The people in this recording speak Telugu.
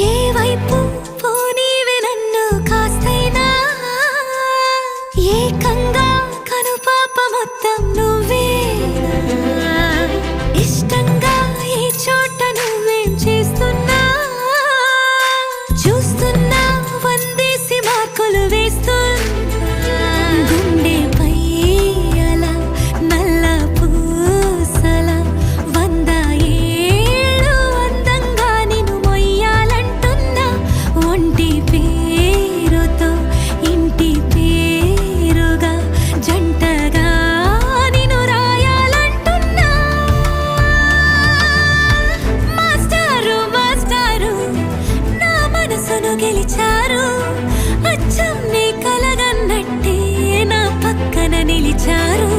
ఏ వైపు పోనీవి నన్ను కాస్తైనా ఏకంగా కనుపాప మొత్తం నువ్వేనా ఇష్టంగా ఈ చోట నువ్వేం చేస్తున్నా చూస్తున్నా వందేసి మార్కులు వేస్తున్నా గుండెపై అలా నల్ల పూసల 100 ఏళ్ళు అందంగా నిన్ను మొయ్యాలంటున్నా ఒంటి పేరుతో ఇంటి పేరుగా జంటగా నిన్ను రాయాలంటున్నా మాస్టారు మాస్టారు నా మనసును గెలిచారు అచ్చం నీ కలగన్నట్టే నా పక్కన నిలిచారు